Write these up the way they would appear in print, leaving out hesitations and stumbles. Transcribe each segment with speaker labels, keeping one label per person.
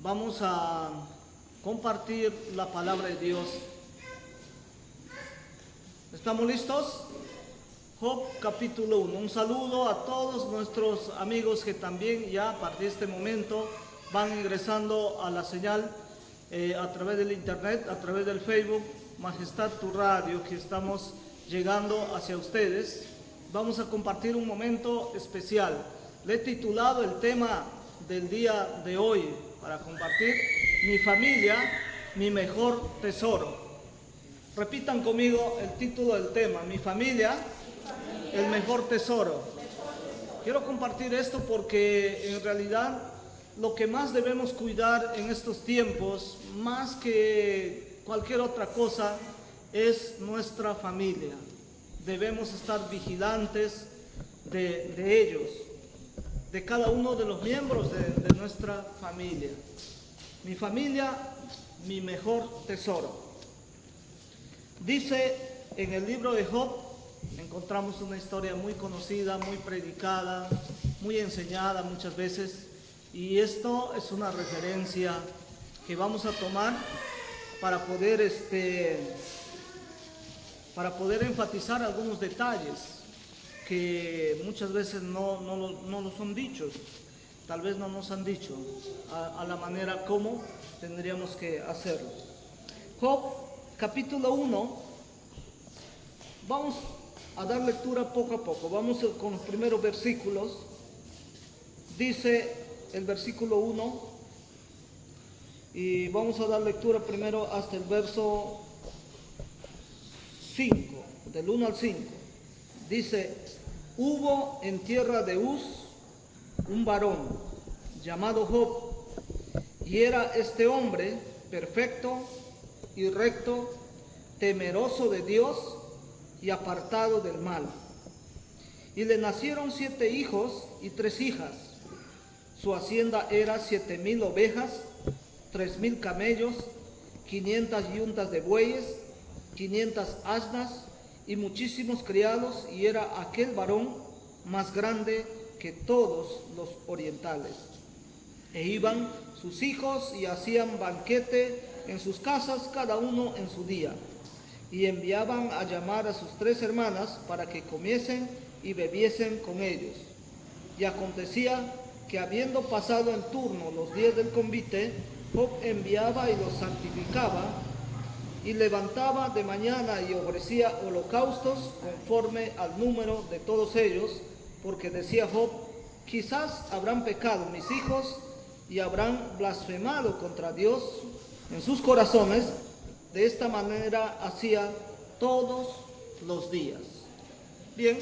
Speaker 1: Vamos a compartir la palabra de Dios. ¿Estamos listos? Job capítulo 1. Un saludo a todos nuestros amigos que también ya a partir de este momento van ingresando a la señal a través del internet, a través del Facebook, Majestad Tu Radio, que estamos llegando hacia ustedes. Vamos a compartir un momento especial. Le he titulado el tema del día de hoy para compartir: mi familia, mi mejor tesoro. Repitan conmigo el título del tema: mi familia, el mejor tesoro. Quiero compartir esto porque en realidad lo que más debemos cuidar en estos tiempos, más que cualquier otra cosa, es nuestra familia. Debemos estar vigilantes de ellos, de cada uno de los miembros de nuestra familia. Mi familia, mi mejor tesoro. Dice en el libro de Job, encontramos una historia muy conocida, muy predicada, muy enseñada muchas veces, y esto es una referencia que vamos a tomar para poder enfatizar algunos detalles que muchas veces no nos son dichos, tal vez no nos han dicho a la manera como tendríamos que hacerlo. Job capítulo 1, vamos a dar lectura poco a poco. Vamos con los primeros versículos. Dice el versículo 1, y vamos a dar lectura primero hasta el verso 5, del 1 al 5. Dice: hubo en tierra de Uz un varón llamado Job, y era este hombre perfecto y recto, temeroso de Dios y apartado del mal. Y le nacieron 7 hijos y 3 hijas. Su hacienda era 7,000 ovejas, 3,000 camellos, 500 yuntas de bueyes, 500 asnas y muchísimos criados, y era aquel varón más grande que todos los orientales. E iban sus hijos y hacían banquete en sus casas, cada uno en su día, y enviaban a llamar a sus 3 hermanas para que comiesen y bebiesen con ellos. Y acontecía que, habiendo pasado en turno los días del convite, Job enviaba y los santificaba, y levantaba de mañana y ofrecía holocaustos conforme al número de todos ellos, porque decía Job: quizás habrán pecado mis hijos y habrán blasfemado contra Dios en sus corazones. De esta manera hacía todos los días. Bien,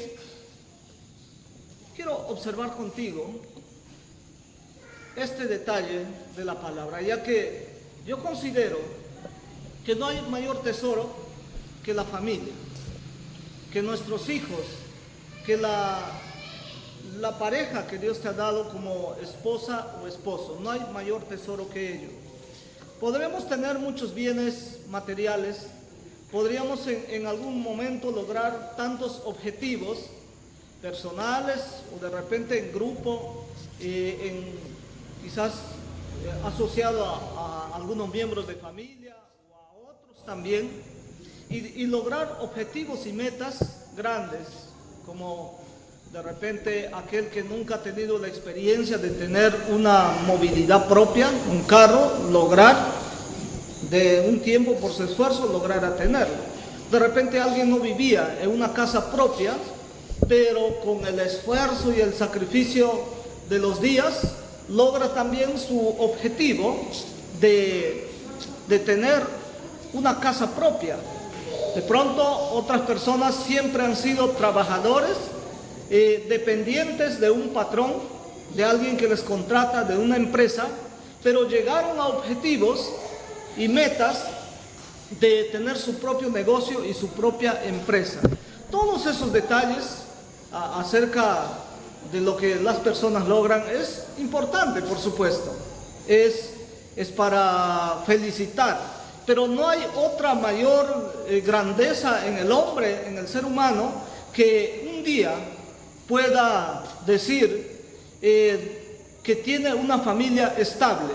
Speaker 1: quiero observar contigo este detalle de la palabra, ya que yo considero que no hay mayor tesoro que la familia, que nuestros hijos, que la pareja que Dios te ha dado como esposa o esposo. No hay mayor tesoro que ello. Podremos tener muchos bienes materiales, podríamos en algún momento lograr tantos objetivos personales o de repente en grupo, quizás asociado a algunos miembros de familia o a otros también, y lograr objetivos y metas grandes, como de repente aquel que nunca ha tenido la experiencia de tener una movilidad propia, un carro, lograr de un tiempo por su esfuerzo lograr a tenerlo. De repente alguien no vivía en una casa propia, pero con el esfuerzo y el sacrificio de los días logra también su objetivo de tener una casa propia. De pronto otras personas siempre han sido trabajadores, dependientes de un patrón, de alguien que les contrata, de una empresa, pero llegaron a objetivos y metas de tener su propio negocio y su propia empresa. Todos esos detalles acerca de lo que las personas logran es importante, por supuesto, es para felicitar, pero no hay otra mayor grandeza en el hombre, en el ser humano, que un día pueda decir que tiene una familia estable,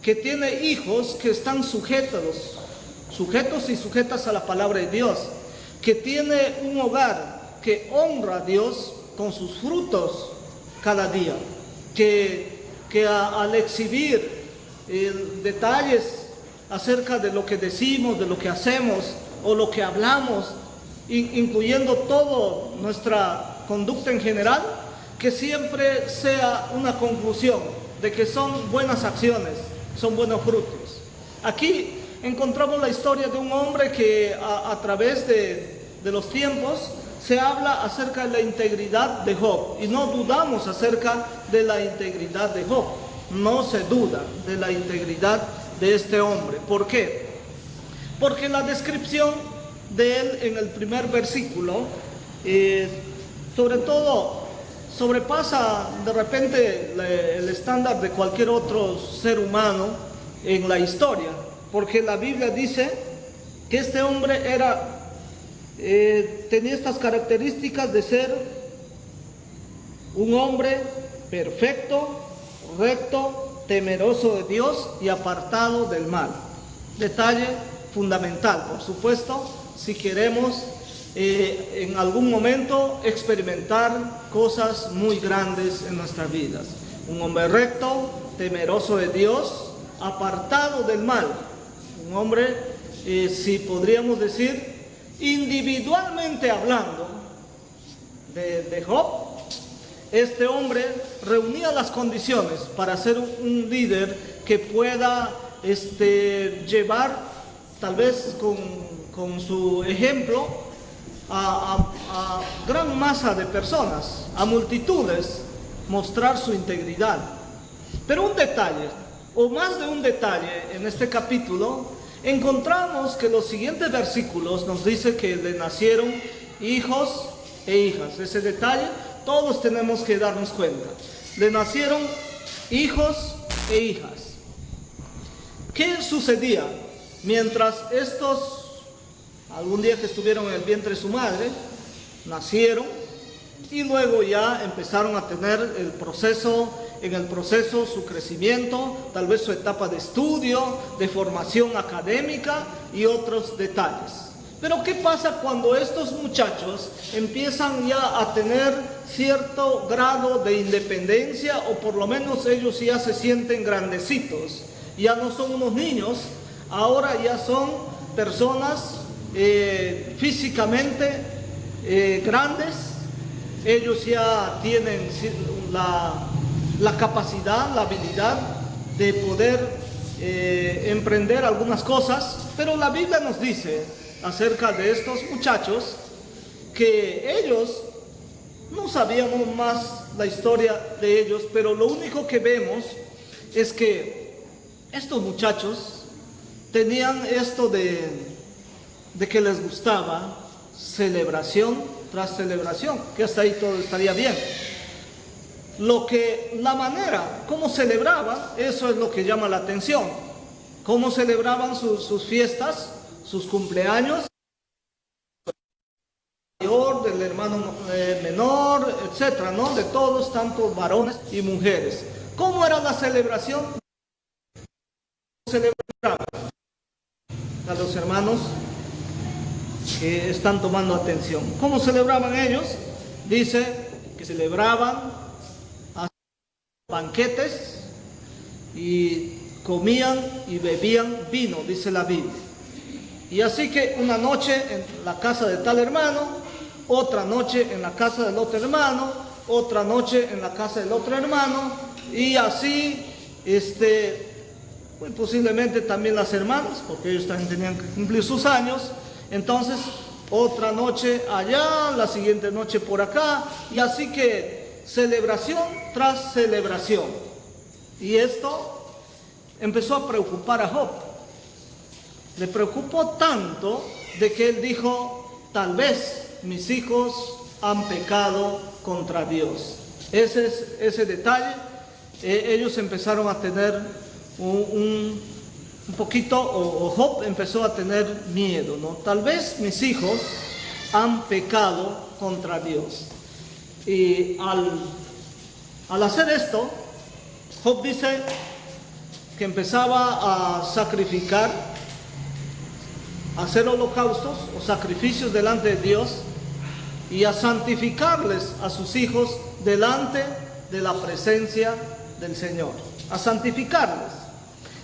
Speaker 1: que tiene hijos que están sujetos y sujetas a la palabra de Dios, que tiene un hogar que honra a Dios con sus frutos cada día, que al exhibir detalles acerca de lo que decimos, de lo que hacemos o lo que hablamos, incluyendo toda nuestra conducta en general, que siempre sea una conclusión de que son buenas acciones, son buenos frutos. Aquí encontramos la historia de un hombre que a través de los tiempos se habla acerca de la integridad de Job, y no dudamos acerca de la integridad de Job, no se duda de la integridad de este hombre. ¿Por qué? Porque la descripción de él en el primer versículo, sobre todo, sobrepasa de repente el estándar de cualquier otro ser humano en la historia, porque la Biblia dice que este hombre tenía estas características de ser un hombre perfecto, recto, temeroso de Dios y apartado del mal. Detalle fundamental, por supuesto, si queremos en algún momento experimentar cosas muy grandes en nuestras vidas. Un hombre recto, temeroso de Dios, apartado del mal. Un hombre, si podríamos decir, individualmente hablando de Job, este hombre reunía las condiciones para ser un líder que pueda llevar, tal vez con su ejemplo, a gran masa de personas, a multitudes, mostrar su integridad. Pero un detalle, o más de un detalle, en este capítulo, encontramos que los siguientes versículos nos dice que le nacieron hijos e hijas. Ese detalle todos tenemos que darnos cuenta. Le nacieron hijos e hijas. ¿Qué sucedía mientras estos, algún día que estuvieron en el vientre de su madre, nacieron y luego ya empezaron a tener en el proceso su crecimiento, tal vez su etapa de estudio, de formación académica y otros detalles? Pero ¿qué pasa cuando estos muchachos empiezan ya a tener cierto grado de independencia, o por lo menos ellos ya se sienten grandecitos? Ya no son unos niños, ahora ya son personas físicamente grandes. Ellos ya tienen la capacidad, la habilidad de poder emprender algunas cosas, pero la Biblia nos dice acerca de estos muchachos que ellos, no sabíamos más la historia de ellos, pero lo único que vemos es que estos muchachos tenían esto de que les gustaba celebración tras celebración, que hasta ahí todo estaría bien. La manera como celebraban, eso es lo que llama la atención. Cómo celebraban sus fiestas, sus cumpleaños, del hermano menor, etcétera, ¿no? De todos, tanto varones y mujeres. ¿Cómo era la celebración? Celebraban a los hermanos que están tomando atención. ¿Cómo celebraban ellos? Dice que celebraban banquetes y comían y bebían vino, dice la Biblia. Y así que una noche en la casa de tal hermano, otra noche en la casa del otro hermano, otra noche en la casa del otro hermano, y así muy posiblemente también las hermanas, porque ellos también tenían que cumplir sus años. Entonces otra noche allá, la siguiente noche por acá, y así que celebración tras celebración. Y esto empezó a preocupar a Job. Le preocupó tanto de que él dijo: tal vez mis hijos han pecado contra Dios. Ese es ese detalle. Ellos empezaron a tener un poquito, o Job empezó a tener miedo, ¿no? Tal vez mis hijos han pecado contra Dios. Y al hacer esto, Job dice que empezaba a sacrificar, a hacer holocaustos o sacrificios delante de Dios y a santificarles a sus hijos delante de la presencia del Señor, a santificarles.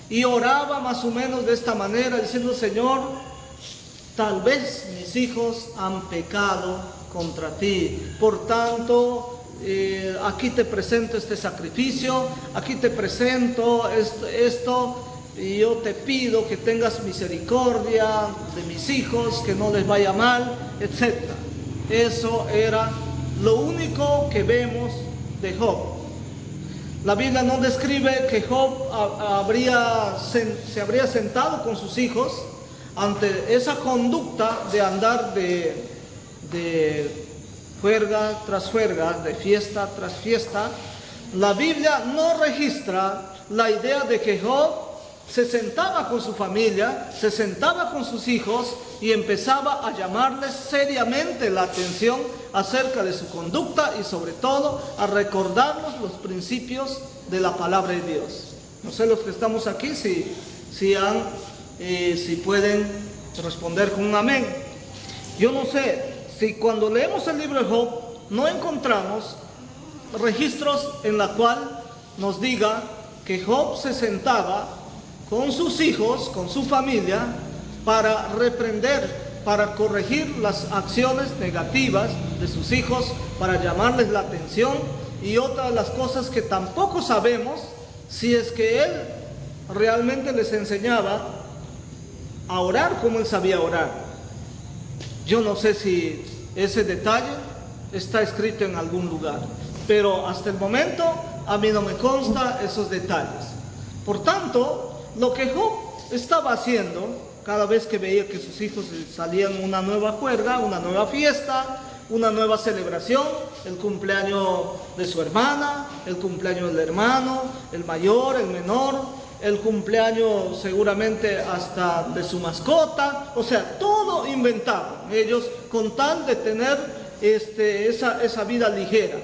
Speaker 1: Y oraba más o menos de esta manera, diciendo: Señor, tal vez mis hijos han pecado contra ti, por tanto aquí te presento este sacrificio, aquí te presento esto, y yo te pido que tengas misericordia de mis hijos, que no les vaya mal, etc. Eso era lo único que vemos de Job. La Biblia no describe que Job se habría sentado con sus hijos ante esa conducta de andar de juerga tras juerga, de fiesta tras fiesta. La Biblia no registra la idea de que Job se sentaba con su familia, se sentaba con sus hijos y empezaba a llamarles seriamente la atención acerca de su conducta y sobre todo a recordarnos los principios de la palabra de Dios. No sé, los que estamos aquí, si pueden responder con un amén. Yo no sé si cuando leemos el libro de Job no encontramos registros en la cual nos diga que Job se sentaba con sus hijos, con su familia, para reprender, para corregir las acciones negativas de sus hijos, para llamarles la atención. Y otra de las cosas que tampoco sabemos, si es que él realmente les enseñaba a orar como él sabía orar. Yo no sé si ese detalle está escrito en algún lugar, pero hasta el momento a mí no me consta esos detalles. Por tanto, lo que Job estaba haciendo cada vez que veía que sus hijos salían una nueva juerga, una nueva fiesta, una nueva celebración, el cumpleaños de su hermana, el cumpleaños del hermano, el mayor, el menor, el cumpleaños seguramente hasta de su mascota, o sea, todo inventado ellos con tal de tener esa vida ligera,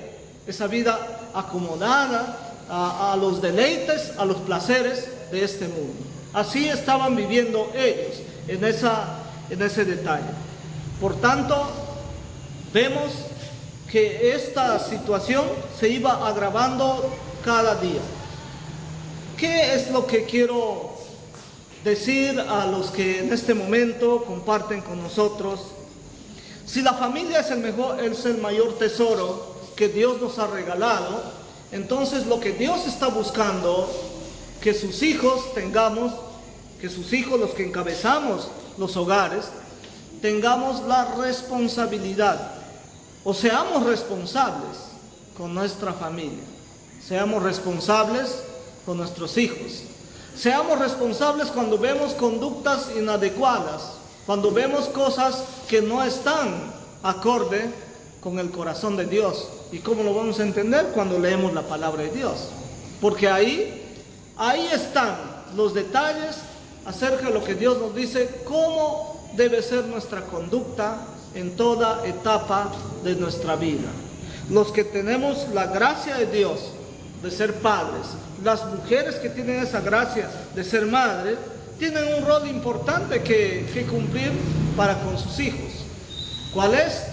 Speaker 1: esa vida acomodada a los deleites, a los placeres de este mundo. Así estaban viviendo ellos en ese detalle. Por tanto, vemos que esta situación se iba agravando cada día. ¿Qué es lo que quiero decir a los que en este momento comparten con nosotros? Si la familia es el mayor tesoro que Dios nos ha regalado, entonces lo que Dios está buscando, que sus hijos tengamos, que sus hijos, los que encabezamos los hogares, tengamos la responsabilidad, o seamos responsables con nuestra familia, seamos responsables con nuestros hijos, seamos responsables cuando vemos conductas inadecuadas, cuando vemos cosas que no están acorde con el corazón de Dios. ¿Y cómo lo vamos a entender? Cuando leemos la palabra de Dios, porque ahí están los detalles acerca de lo que Dios nos dice, cómo debe ser nuestra conducta en toda etapa de nuestra vida. Los que tenemos la gracia de Dios de ser padres, las mujeres que tienen esa gracia de ser madres, tienen un rol importante que cumplir para con sus hijos. ¿Cuál es?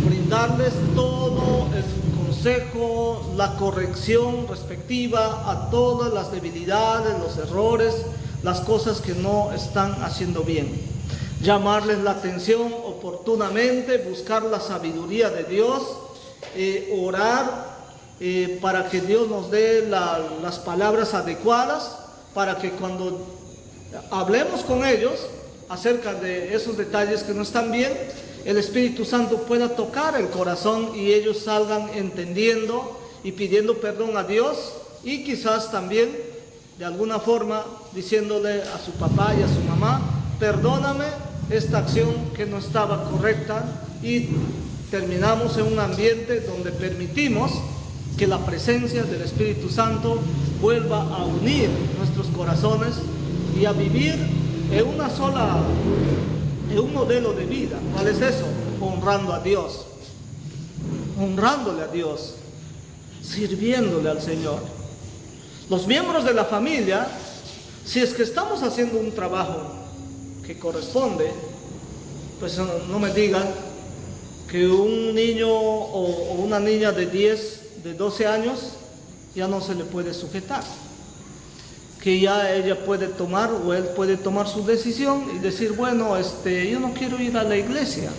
Speaker 1: Brindarles todo el consejo, la corrección respectiva a todas las debilidades, los errores, las cosas que no están haciendo bien. Llamarles la atención oportunamente, buscar la sabiduría de Dios, orar para que Dios nos dé las palabras adecuadas, para que cuando hablemos con ellos acerca de esos detalles que no están bien, el Espíritu Santo pueda tocar el corazón y ellos salgan entendiendo y pidiendo perdón a Dios, y quizás también de alguna forma diciéndole a su papá y a su mamá: perdóname esta acción que no estaba correcta, y terminamos en un ambiente donde permitimos que la presencia del Espíritu Santo vuelva a unir nuestros corazones y a vivir en un modelo de vida. ¿Cuál es eso? Honrando a Dios, honrándole a Dios, sirviéndole al Señor. Los miembros de la familia, si es que estamos haciendo un trabajo que corresponde, pues no me digan que un niño o una niña de 10, de 12 años ya no se le puede sujetar, que ya ella puede tomar o él puede tomar su decisión y decir, bueno, yo no quiero ir a la iglesia,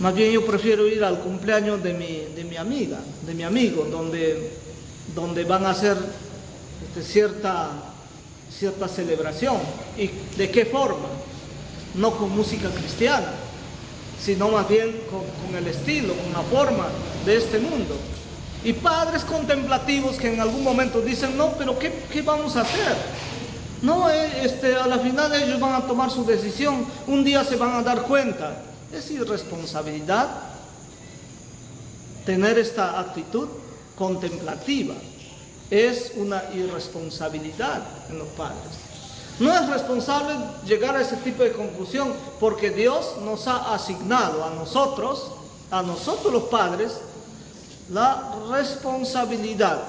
Speaker 1: más bien yo prefiero ir al cumpleaños de mi amiga, de mi amigo, donde van a hacer cierta celebración. ¿Y de qué forma? No con música cristiana, sino más bien con el estilo, con la forma de este mundo. Y padres contemplativos que en algún momento dicen, no, pero ¿qué vamos a hacer? No, a la final ellos van a tomar su decisión, un día se van a dar cuenta. Es irresponsabilidad tener esta actitud contemplativa. Es una irresponsabilidad en los padres. No es responsable llegar a ese tipo de conclusión, porque Dios nos ha asignado a nosotros los padres, la responsabilidad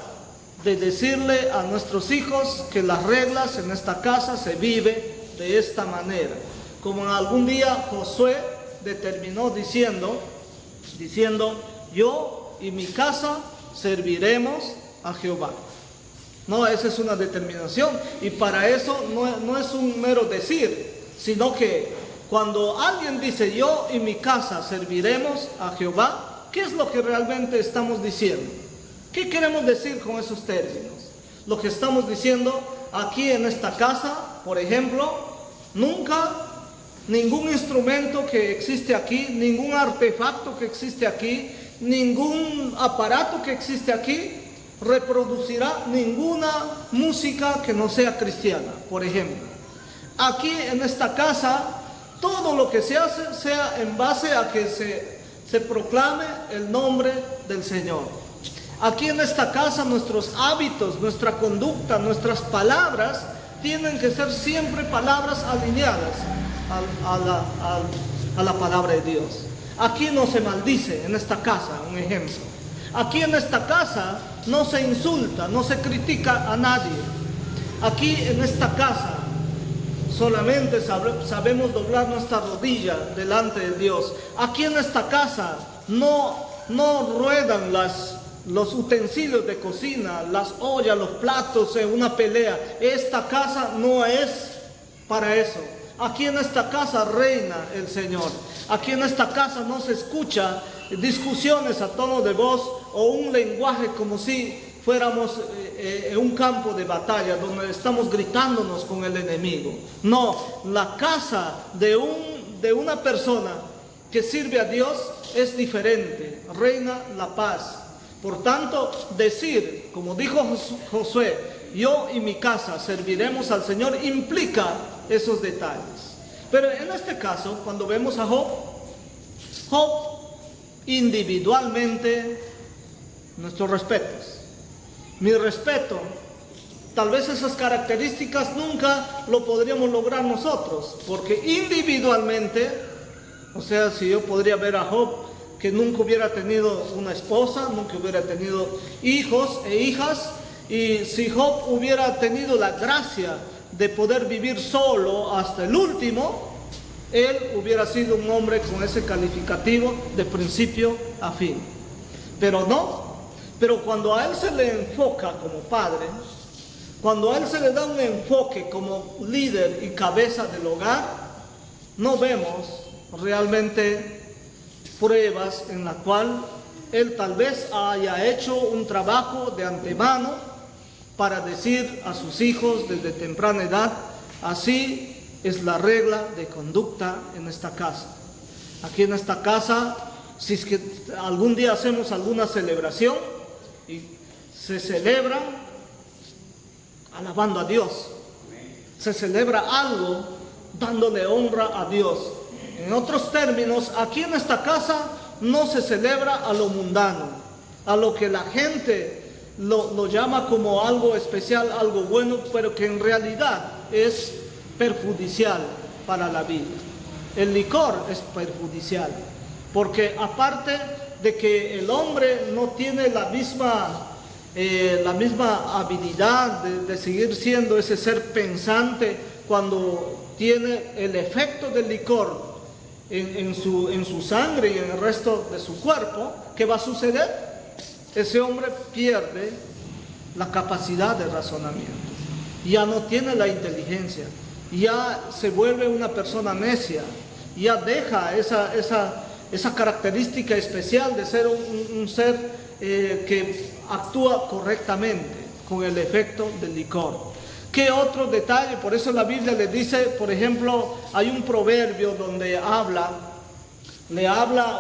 Speaker 1: de decirle a nuestros hijos que las reglas en esta casa se vive de esta manera. Como en algún día Josué determinó diciendo, yo y mi casa serviremos a Jehová. No, esa es una determinación, y para eso no es un mero decir, sino que cuando alguien dice yo y mi casa serviremos a Jehová, ¿qué es lo que realmente estamos diciendo? ¿Qué queremos decir con esos términos? Lo que estamos diciendo aquí en esta casa, por ejemplo, nunca ningún instrumento que existe aquí, ningún artefacto que existe aquí, ningún aparato que existe aquí reproducirá ninguna música que no sea cristiana, por ejemplo. Aquí en esta casa, todo lo que se hace sea en base a que se proclame el nombre del Señor. Aquí en esta casa nuestros hábitos, nuestra conducta, nuestras palabras tienen que ser siempre palabras alineadas a la palabra de Dios. Aquí no se maldice en esta casa, un ejemplo. Aquí en esta casa no se insulta, no se critica a nadie. Aquí en esta casa solamente sabemos doblar nuestra rodilla delante de Dios. Aquí en esta casa no ruedan los utensilios de cocina, las ollas, los platos en una pelea. Esta casa no es para eso. Aquí en esta casa reina el Señor. Aquí en esta casa no se escucha discusiones a tono de voz o un lenguaje como si fuéramos en un campo de batalla donde estamos gritándonos con el enemigo. No, la casa de una persona que sirve a Dios es diferente, reina la paz. Por tanto, decir, como dijo Josué, yo y mi casa serviremos al Señor, implica esos detalles. Pero en este caso, cuando vemos a Job individualmente, nuestros respetos. Mi respeto, tal vez esas características nunca lo podríamos lograr nosotros, porque individualmente, o sea, si yo podría ver a Job que nunca hubiera tenido una esposa, nunca hubiera tenido hijos e hijas, y si Job hubiera tenido la gracia de poder vivir solo hasta el último, él hubiera sido un hombre con ese calificativo de principio a fin. Pero no. Pero cuando a él se le enfoca como padre, cuando a él se le da un enfoque como líder y cabeza del hogar, no vemos realmente pruebas en la cual él tal vez haya hecho un trabajo de antemano para decir a sus hijos desde temprana edad, así es la regla de conducta en esta casa. Aquí en esta casa, si es que algún día hacemos alguna celebración y se celebra alabando a Dios, se celebra algo dándole honra a Dios. En otros términos, aquí en esta casa no se celebra a lo mundano, a lo que la gente lo llama como algo especial, algo bueno, pero que en realidad es perjudicial para la vida. El licor es perjudicial, porque aparte de que el hombre no tiene la misma la misma habilidad de seguir siendo ese ser pensante cuando tiene el efecto del licor en su sangre y en el resto de su cuerpo. ¿Qué va a suceder? Ese hombre pierde la capacidad de razonamiento, ya no tiene la inteligencia, ya se vuelve una persona necia, ya deja esa característica especial de ser un ser que actúa correctamente con el efecto del licor. ¿Qué otro detalle? Por eso la Biblia le dice, por ejemplo, hay un proverbio donde le habla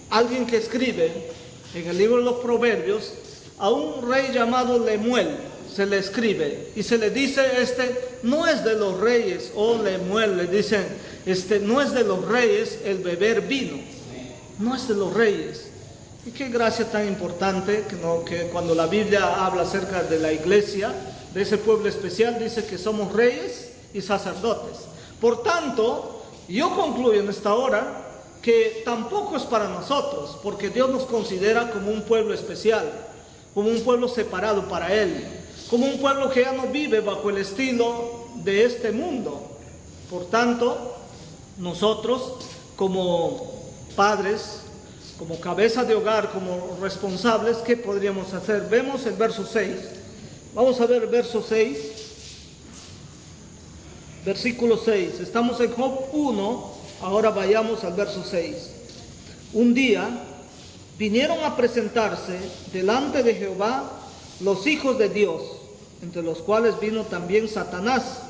Speaker 1: alguien que escribe en el libro de los proverbios a un rey llamado Lemuel. Se le escribe y se le dice, no es de los reyes, Lemuel, le dicen, no es de los reyes el beber vino, no es de los reyes. Y qué gracia tan importante que cuando la Biblia habla acerca de la iglesia, de ese pueblo especial, dice que somos reyes y sacerdotes. Por tanto, yo concluyo en esta hora que tampoco es para nosotros, porque Dios nos considera como un pueblo especial, como un pueblo separado para Él, como un pueblo que ya no vive bajo el estilo de este mundo. Por tanto, nosotros como padres, como cabeza de hogar, como responsables, ¿qué podríamos hacer? Vemos el verso 6. Vamos a ver el verso 6. Versículo 6. Estamos en Job 1, ahora vayamos al verso 6. Un día vinieron a presentarse delante de Jehová los hijos de Dios, entre los cuales vino también Satanás.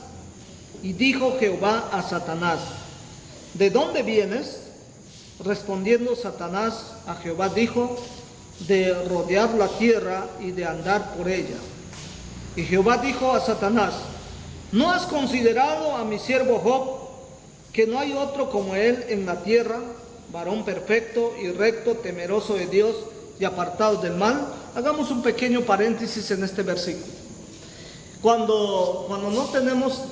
Speaker 1: Y dijo Jehová a Satanás, ¿de dónde vienes? Respondiendo Satanás a Jehová dijo, de rodear la tierra y de andar por ella. Y Jehová dijo a Satanás, ¿no has considerado a mi siervo Job, que no hay otro como él en la tierra, varón perfecto y recto, temeroso de Dios y apartado del mal? Hagamos un pequeño paréntesis en este versículo. Cuando no tenemos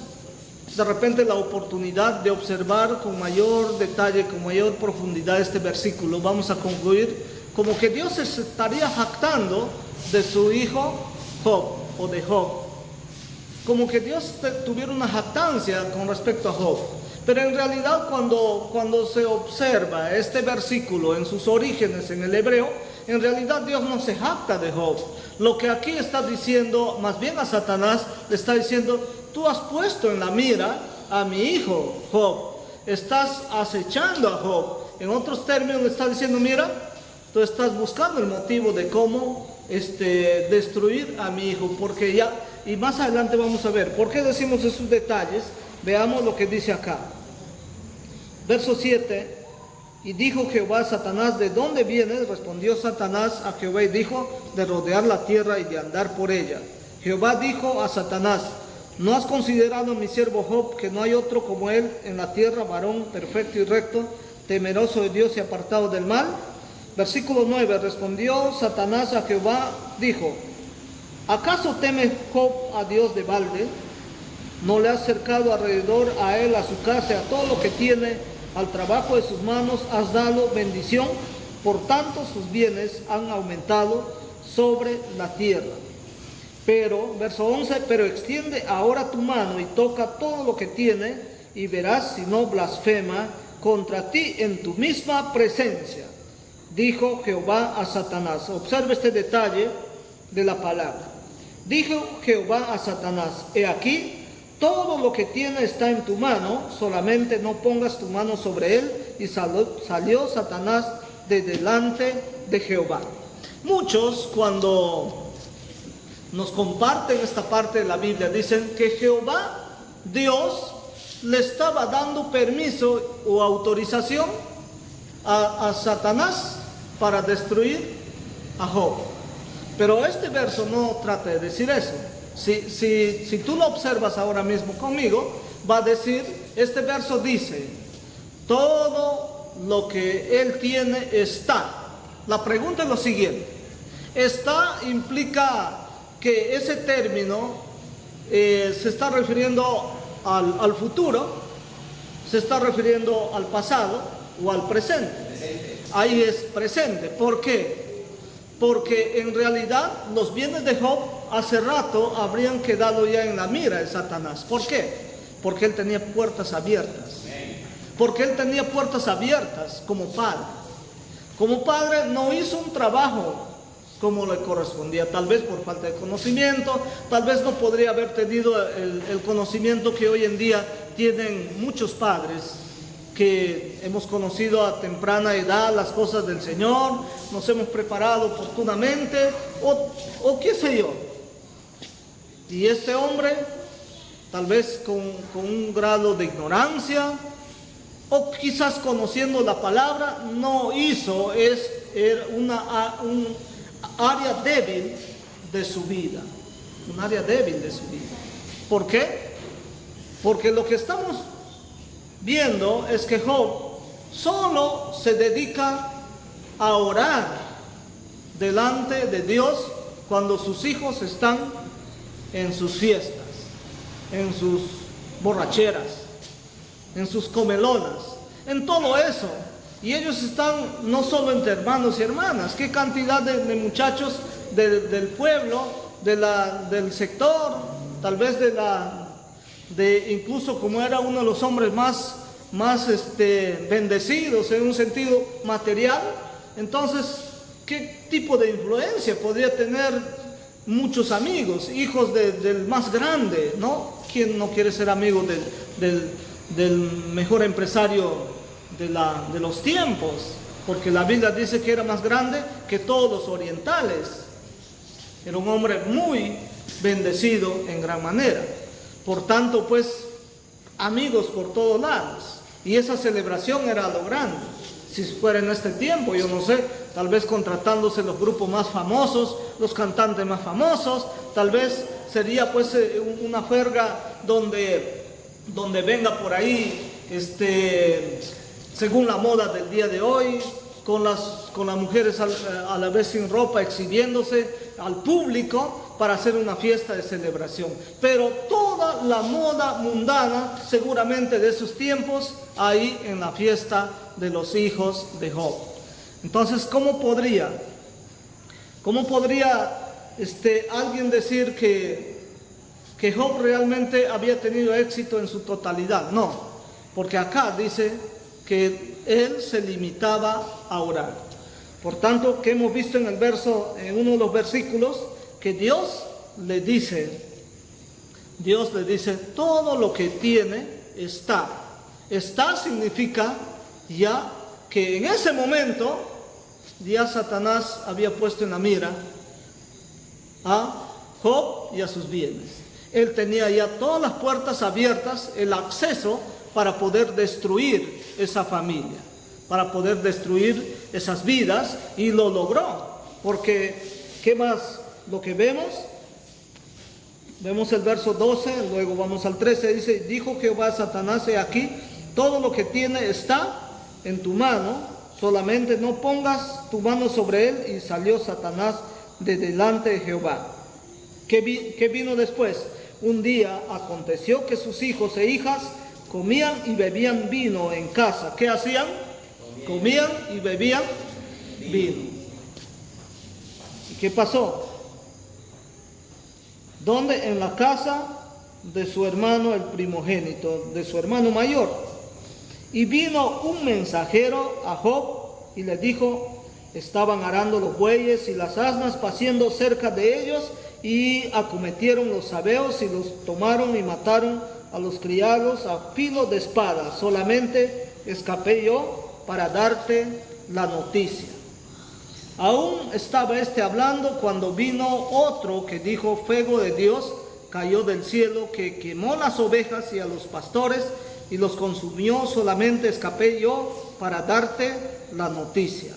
Speaker 1: de repente la oportunidad de observar con mayor detalle, con mayor profundidad este versículo, vamos a concluir como que Dios se estaría jactando de su hijo Job o de Job, como que Dios tuviera una jactancia con respecto a Job. Pero en realidad cuando se observa este versículo en sus orígenes en el hebreo, en realidad Dios no se jacta de Job. Lo que aquí está diciendo, más bien a Satanás, le está diciendo, tú has puesto en la mira a mi hijo Job, estás acechando a Job. En otros términos le está diciendo, mira, tú estás buscando el motivo de cómo destruir a mi hijo, porque ya, y más adelante vamos a ver, ¿por qué decimos esos detalles? Veamos lo que dice acá. Verso 7, y dijo Jehová a Satanás, ¿de dónde vienes? Respondió Satanás a Jehová y dijo, de rodear la tierra y de andar por ella. Jehová dijo a Satanás, ¿no has considerado a mi siervo Job, que no hay otro como él en la tierra, varón perfecto y recto, temeroso de Dios y apartado del mal? Versículo 9, respondió Satanás a Jehová, dijo, ¿acaso teme Job a Dios de balde? ¿No le has cercado alrededor a él, a su casa, a todo lo que tiene? Al trabajo de sus manos has dado bendición, por tanto sus bienes han aumentado sobre la tierra. Pero, verso 11, pero extiende ahora tu mano y toca todo lo que tiene, y verás si no blasfema contra ti en tu misma presencia. Dijo Jehová a Satanás. Observe este detalle de la palabra. Dijo Jehová a Satanás, he aquí, todo lo que tiene está en tu mano, solamente no pongas tu mano sobre él. Y salió Satanás de delante de Jehová. Muchos, cuando nos comparten esta parte de la Biblia, dicen que Jehová, Dios, le estaba dando permiso o autorización a Satanás para destruir a Job. Pero este verso no trata de decir eso. Si tú lo observas ahora mismo conmigo, va a decir, este verso dice, todo lo que él tiene está. La pregunta es lo siguiente, está implica que ese término se está refiriendo al futuro, se está refiriendo al pasado o al presente. Ahí es presente. ¿Por qué? porque en realidad los bienes de Job hace rato habrían quedado ya en la mira de Satanás. ¿Por qué? Porque él tenía puertas abiertas. Porque él tenía puertas abiertas como padre. Como padre no hizo un trabajo como le correspondía, tal vez por falta de conocimiento, tal vez no podría haber tenido el conocimiento que hoy en día tienen muchos padres, que hemos conocido a temprana edad las cosas del Señor, nos hemos preparado oportunamente, o qué sé yo. Y este hombre, tal vez con un grado de ignorancia, o quizás conociendo la palabra, no hizo, era un área débil de su vida, un área débil de su vida. ¿Por qué? Porque lo que estamos viendo es que Job solo se dedica a orar delante de Dios cuando sus hijos están en sus fiestas, en sus borracheras, en sus comelonas, en todo eso. Y ellos están no solo entre hermanos y hermanas, qué cantidad de muchachos del pueblo, del sector, tal vez incluso como era uno de los hombres más bendecidos en un sentido material. Entonces, ¿qué tipo de influencia podría tener muchos amigos, hijos del más grande, ¿no? ¿Quién no quiere ser amigo del mejor empresario de los tiempos? Porque la Biblia dice que era más grande que todos los orientales. Era un hombre muy bendecido en gran manera. Por tanto, pues, amigos por todos lados. Y esa celebración era lo grande. Si fuera en este tiempo, yo no sé, tal vez contratándose los grupos más famosos, los cantantes más famosos, tal vez sería pues una jerga donde venga por ahí, según la moda del día de hoy, con las mujeres a la vez sin ropa, exhibiéndose al público para hacer una fiesta de celebración. Pero toda la moda mundana, seguramente de esos tiempos, ahí en la fiesta de los hijos de Job. Entonces, ¿cómo podría alguien decir que Job realmente había tenido éxito en su totalidad? No, porque acá dice que él se limitaba a orar. Por tanto, que hemos visto en uno de los versículos, que Dios le dice, todo lo que tiene está. Está significa ya que en ese momento ya Satanás había puesto en la mira a Job y a sus bienes. Él tenía ya todas las puertas abiertas, el acceso para poder destruir esa familia, para poder destruir esas vidas, y lo logró. Porque, ¿qué más? Lo que vemos el verso 12, luego vamos al 13, dice: dijo Jehová a Satanás, he aquí, todo lo que tiene está en tu mano, solamente no pongas tu mano sobre él. Y salió Satanás de delante de Jehová. ¿Qué vino después? Un día aconteció que sus hijos e hijas comían y bebían vino en casa. ¿Qué hacían? Comían y bebían vino. ¿Y qué pasó? ¿Dónde? En la casa de su hermano, el primogénito, de su hermano mayor. Y vino un mensajero a Job y le dijo: estaban arando los bueyes y las asnas, paciendo cerca de ellos, y acometieron los sabeos y los tomaron y mataron a los criados a filo de espada. Solamente escapé yo para darte la noticia. Aún estaba hablando cuando vino otro que dijo: fuego de Dios cayó del cielo, que quemó las ovejas y a los pastores y los consumió. Solamente escapé yo para darte la noticia.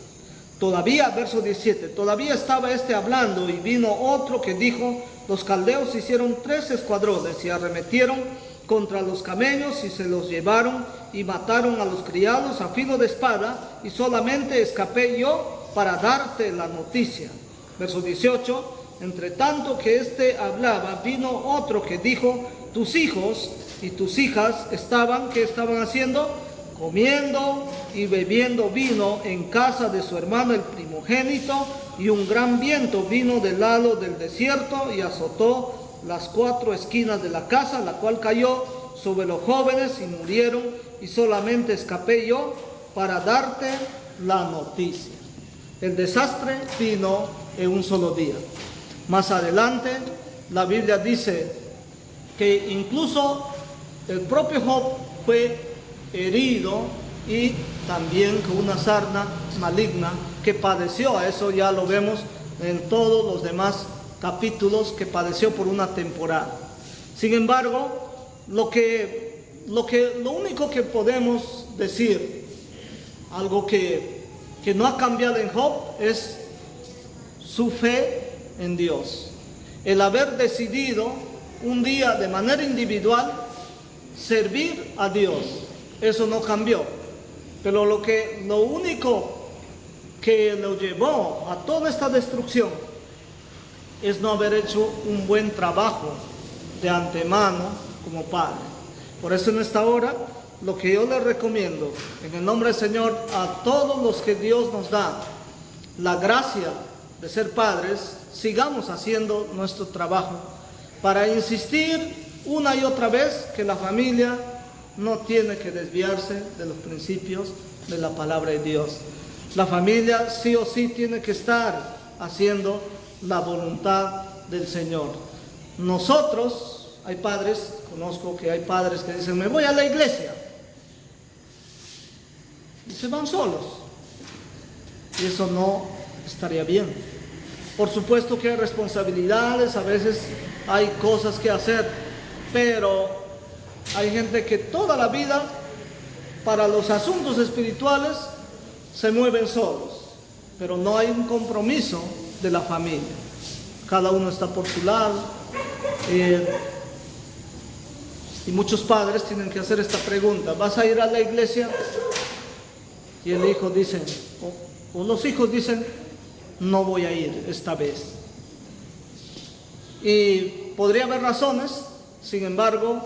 Speaker 1: Todavía, verso 17, todavía estaba hablando, y vino otro que dijo: los caldeos hicieron 3 escuadrones y arremetieron contra los camellos y se los llevaron y mataron a los criados a filo de espada, y solamente escapé yo para darte la noticia. Verso 18, entre tanto que hablaba, vino otro que dijo: tus hijos y tus hijas ¿qué estaban haciendo? Comiendo y bebiendo vino en casa de su hermano el primogénito, y un gran viento vino del lado del desierto y azotó las 4 esquinas de la casa, la cual cayó sobre los jóvenes y murieron, y solamente escapé yo para darte la noticia. El desastre vino en un solo día. Más adelante, la Biblia dice que incluso el propio Job fue herido y también con una sarna maligna que padeció. Eso ya lo vemos en todos los demás capítulos, que padeció por una temporada. Sin embargo, lo único que podemos decir, algo que no ha cambiado en Job, es su fe en Dios. El haber decidido un día de manera individual servir a Dios, eso no cambió. Pero lo único que lo llevó a toda esta destrucción es no haber hecho un buen trabajo de antemano como padre. Por eso en esta hora, lo que yo les recomiendo, en el nombre del Señor, a todos los que Dios nos da la gracia de ser padres, sigamos haciendo nuestro trabajo para insistir una y otra vez que la familia no tiene que desviarse de los principios de la palabra de Dios. La familia sí o sí tiene que estar haciendo la voluntad del Señor. Nosotros, hay padres, conozco que hay padres que dicen, me voy a la iglesia, y se van solos, y eso no estaría bien. Por supuesto que hay responsabilidades, a veces hay cosas que hacer, pero hay gente que toda la vida para los asuntos espirituales se mueven solos, pero no hay un compromiso de la familia. Cada uno está por su lado, y muchos padres tienen que hacer esta pregunta: ¿vas a ir a la iglesia? Y el hijo dice, o los hijos dicen, no voy a ir esta vez. Y podría haber razones, sin embargo,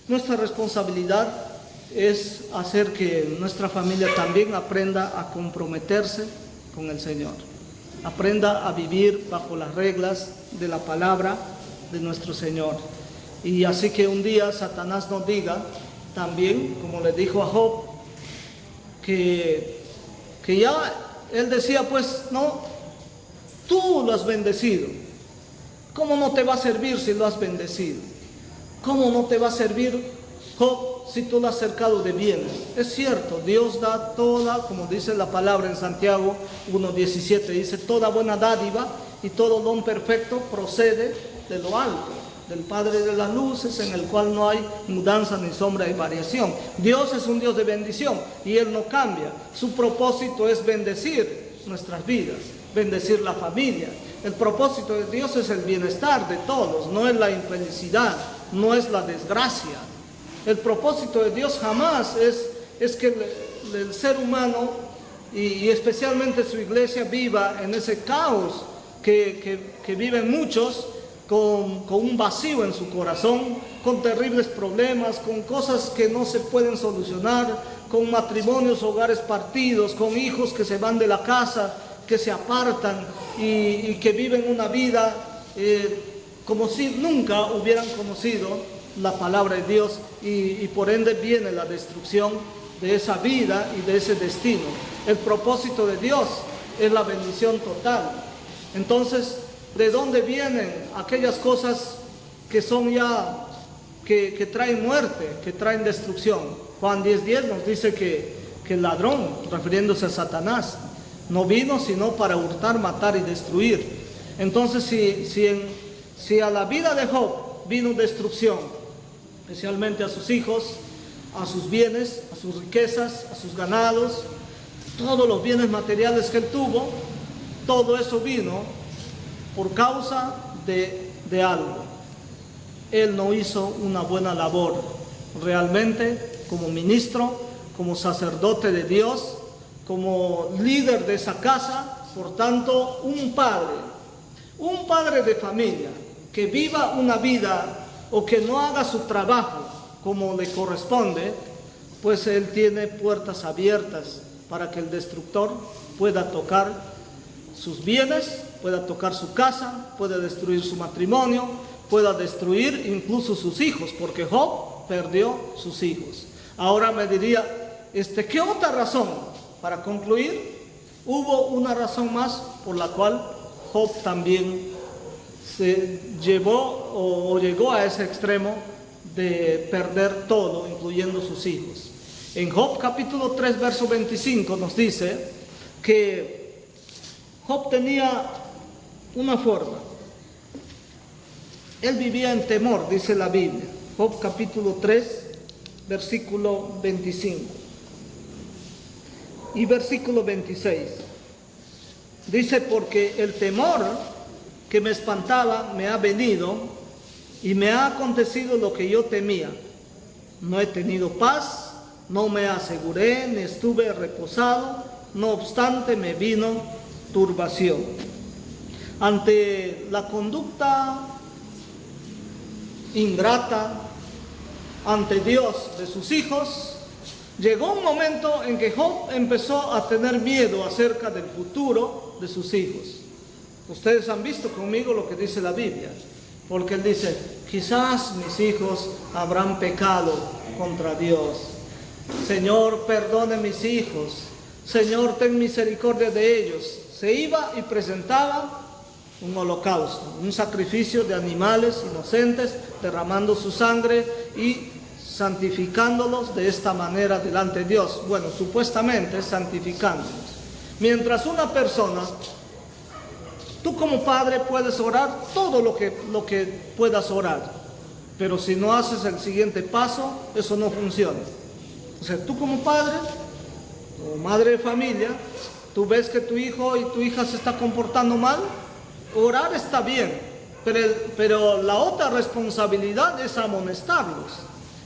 Speaker 1: nuestra responsabilidad es hacer que nuestra familia también aprenda a comprometerse con el Señor, aprenda a vivir bajo las reglas de la palabra de nuestro Señor. Y así que un día Satanás nos diga también, como le dijo a Job, que ya él decía, pues no, tú lo has bendecido, ¿cómo no te va a servir si lo has bendecido? ¿Cómo no te va a servir, Job, si tú lo has cercado de bienes? Es cierto, Dios da toda, como dice la palabra en Santiago 1:17, dice, toda buena dádiva y todo don perfecto procede de lo alto, del Padre de las luces, en el cual no hay mudanza ni sombra de variación. Dios es un Dios de bendición y Él no cambia. Su propósito es bendecir nuestras vidas, bendecir la familia. El propósito de Dios es el bienestar de todos, no es la infelicidad, no es la desgracia. El propósito de Dios jamás es que el ser humano y especialmente su iglesia viva en ese caos que viven muchos, con un vacío en su corazón, con terribles problemas, con cosas que no se pueden solucionar, con matrimonios, hogares partidos, con hijos que se van de la casa, que se apartan y que viven una vida como si nunca hubieran conocido la palabra de Dios, y por ende viene la destrucción de esa vida y de ese destino. El propósito de Dios es la bendición total. Entonces, ¿de dónde vienen aquellas cosas que son ya, que traen muerte, que traen destrucción? Juan 10:10 nos dice que el ladrón, refiriéndose a Satanás, no vino sino para hurtar, matar y destruir. Entonces, si a la vida de Job vino destrucción, especialmente a sus hijos, a sus bienes, a sus riquezas, a sus ganados, todos los bienes materiales que él tuvo, todo eso vino por causa de algo. Él no hizo una buena labor realmente como ministro, como sacerdote de Dios, como líder de esa casa. Por tanto, un padre de familia que viva una vida o que no haga su trabajo como le corresponde, pues él tiene puertas abiertas para que el destructor pueda tocar sus bienes, pueda tocar su casa, pueda destruir su matrimonio, pueda destruir incluso sus hijos, porque Job perdió sus hijos. Ahora me diría, ¿qué otra razón? Para concluir, hubo una razón más por la cual Job también se llevó o llegó a ese extremo de perder todo, incluyendo sus hijos. En Job capítulo 3, verso 25 nos dice que Job tenía una forma. Él vivía en temor, dice la Biblia. Job capítulo 3, versículo 25 y versículo 26. Dice, porque el temor que me espantaba me ha venido y me ha acontecido lo que yo temía. No he tenido paz, no me aseguré, ni estuve reposado, no obstante me vino turbación. Ante la conducta ingrata ante Dios de sus hijos, llegó un momento en que Job empezó a tener miedo acerca del futuro de sus hijos. Ustedes han visto conmigo lo que dice la Biblia, porque él dice, quizás mis hijos habrán pecado contra Dios. Señor, perdone mis hijos. Señor, ten misericordia de ellos. Se iba y presentaba un holocausto, un sacrificio de animales inocentes, derramando su sangre y santificándolos de esta manera delante de Dios. Bueno, supuestamente santificándolos. Mientras una persona, tú como padre puedes orar todo lo que puedas orar, pero si no haces el siguiente paso, eso no funciona. O sea, tú como padre o madre de familia, tú ves que tu hijo y tu hija se está comportando mal, orar está bien, pero la otra responsabilidad es amonestarlos,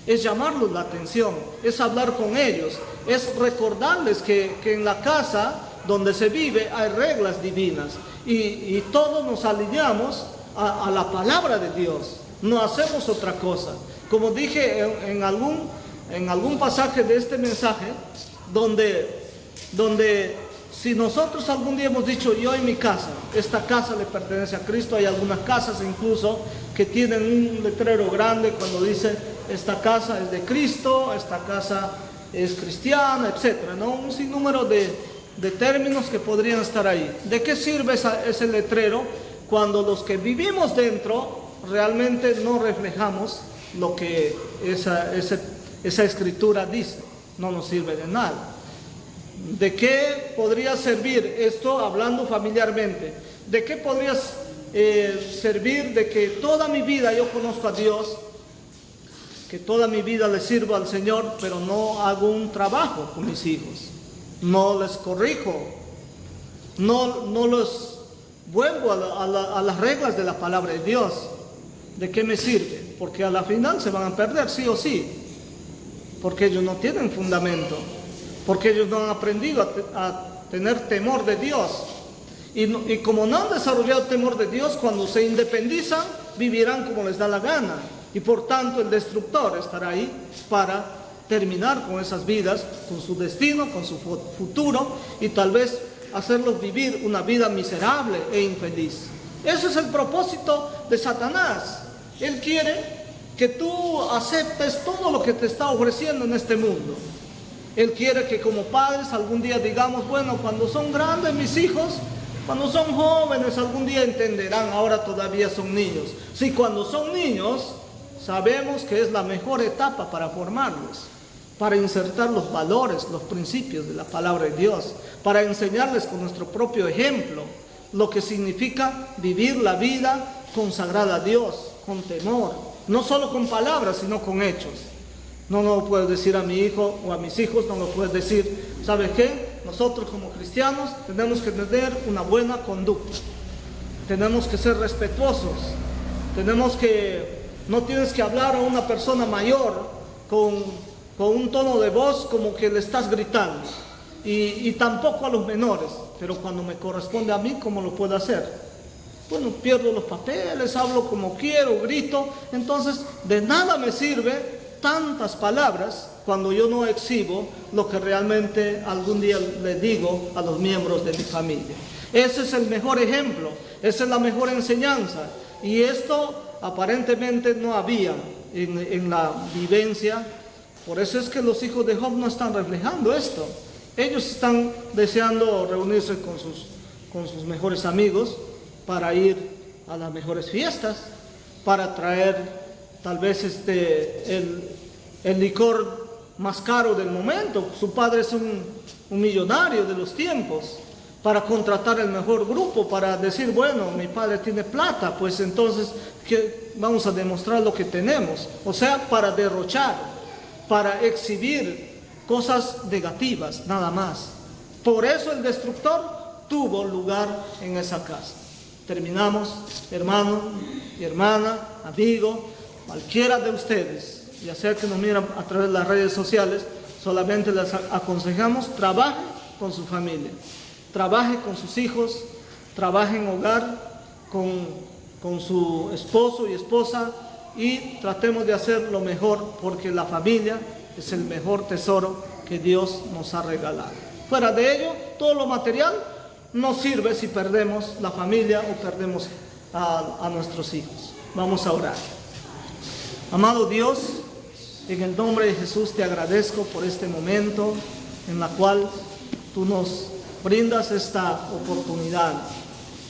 Speaker 1: es llamarles la atención, es hablar con ellos, es recordarles que en la casa donde se vive hay reglas divinas y todos nos alineamos a la palabra de Dios, no hacemos otra cosa. Como dije en algún pasaje de este mensaje, donde si nosotros algún día hemos dicho, yo en mi casa, esta casa le pertenece a Cristo, hay algunas casas incluso que tienen un letrero grande cuando dice, esta casa es de Cristo, esta casa es cristiana, etc., ¿no? Un sinnúmero de términos que podrían estar ahí. ¿De qué sirve ese letrero cuando los que vivimos dentro realmente no reflejamos lo que esa escritura dice? No nos sirve de nada. ¿De qué podría servir esto hablando familiarmente? ¿De qué podría servir de que toda mi vida yo conozco a Dios, que toda mi vida le sirvo al Señor, pero no hago un trabajo con mis hijos? No les corrijo, no los vuelvo a las reglas de la palabra de Dios. ¿De qué me sirve? Porque a la final se van a perder, sí o sí, porque ellos no tienen fundamento, porque ellos no han aprendido a tener temor de Dios. Y como no han desarrollado temor de Dios, cuando se independizan, vivirán como les da la gana. Y por tanto el destructor estará ahí para terminar con esas vidas, con su destino, con su futuro, y tal vez hacerlos vivir una vida miserable e infeliz. Ese es el propósito de Satanás. Él quiere que tú aceptes todo lo que te está ofreciendo en este mundo. Él quiere que como padres algún día digamos, bueno, cuando son grandes mis hijos, cuando son jóvenes algún día entenderán, ahora todavía son niños. Sí, cuando son niños sabemos que es la mejor etapa para formarlos, para insertar los valores, los principios de la palabra de Dios, para enseñarles con nuestro propio ejemplo lo que significa vivir la vida consagrada a Dios, con temor, no solo con palabras, sino con hechos. No lo puedes decir a mi hijo o a mis hijos, no lo puedes decir, ¿sabes qué? Nosotros como cristianos tenemos que tener una buena conducta, tenemos que ser respetuosos, no tienes que hablar a una persona mayor con un tono de voz como que le estás gritando, y tampoco a los menores, pero cuando me corresponde a mí, ¿cómo lo puedo hacer? Bueno, pierdo los papeles, hablo como quiero, grito, entonces de nada me sirve tantas palabras cuando yo no exhibo lo que realmente algún día le digo a los miembros de mi familia. Ese es el mejor ejemplo, esa es la mejor enseñanza. Y esto aparentemente no había en la vivencia. Por eso es que los hijos de Job no están reflejando esto. Ellos están deseando reunirse con sus mejores amigos para ir a las mejores fiestas, para traer tal vez el licor más caro del momento. Su padre es un millonario de los tiempos, para contratar el mejor grupo, para decir, bueno, mi padre tiene plata, pues entonces vamos a demostrar lo que tenemos. O sea, para derrochar, para exhibir cosas negativas, nada más. Por eso el destructor tuvo lugar en esa casa. Terminamos, hermano y hermana, amigo, cualquiera de ustedes, ya sea que nos miran a través de las redes sociales, solamente les aconsejamos, trabaje con su familia, trabaje con sus hijos, trabaje en hogar con su esposo y esposa, y tratemos de hacer lo mejor, porque la familia es el mejor tesoro que Dios nos ha regalado. Fuera de ello, todo lo material no sirve si perdemos la familia o perdemos a nuestros hijos. Vamos a orar. Amado Dios, en el nombre de Jesús te agradezco por este momento en la cual tú nos brindas esta oportunidad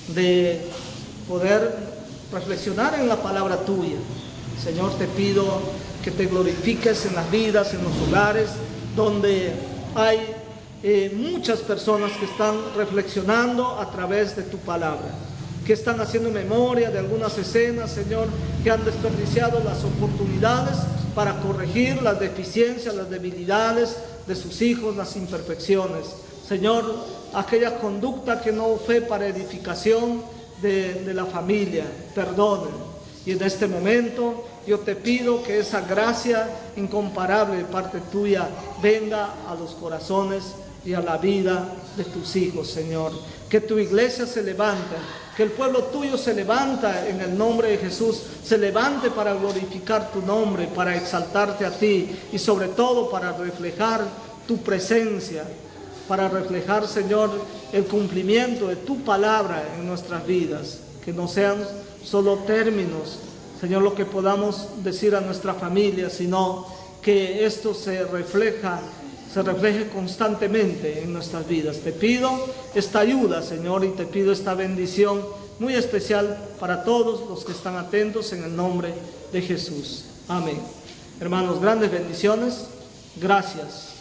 Speaker 1: de poder reflexionar en la palabra tuya. Señor, te pido que te glorifiques en las vidas, en los hogares donde hay muchas personas que están reflexionando a través de tu palabra, que están haciendo memoria de algunas escenas, Señor, que han desperdiciado las oportunidades para corregir las deficiencias, las debilidades de sus hijos, las imperfecciones. Señor, aquella conducta que no fue para edificación de la familia, perdonen. Y en este momento yo te pido que esa gracia incomparable de parte tuya venga a los corazones y a la vida de tus hijos, Señor. Que tu iglesia se levante, que el pueblo tuyo se levanta en el nombre de Jesús, se levante para glorificar tu nombre, para exaltarte a ti y sobre todo para reflejar tu presencia, para reflejar, Señor, el cumplimiento de tu palabra en nuestras vidas. Que no sean solo términos, Señor, lo que podamos decir a nuestra familia, sino que esto se refleje constantemente en nuestras vidas. Te pido esta ayuda, Señor, y te pido esta bendición muy especial para todos los que están atentos en el nombre de Jesús. Amén. Hermanos, grandes bendiciones. Gracias.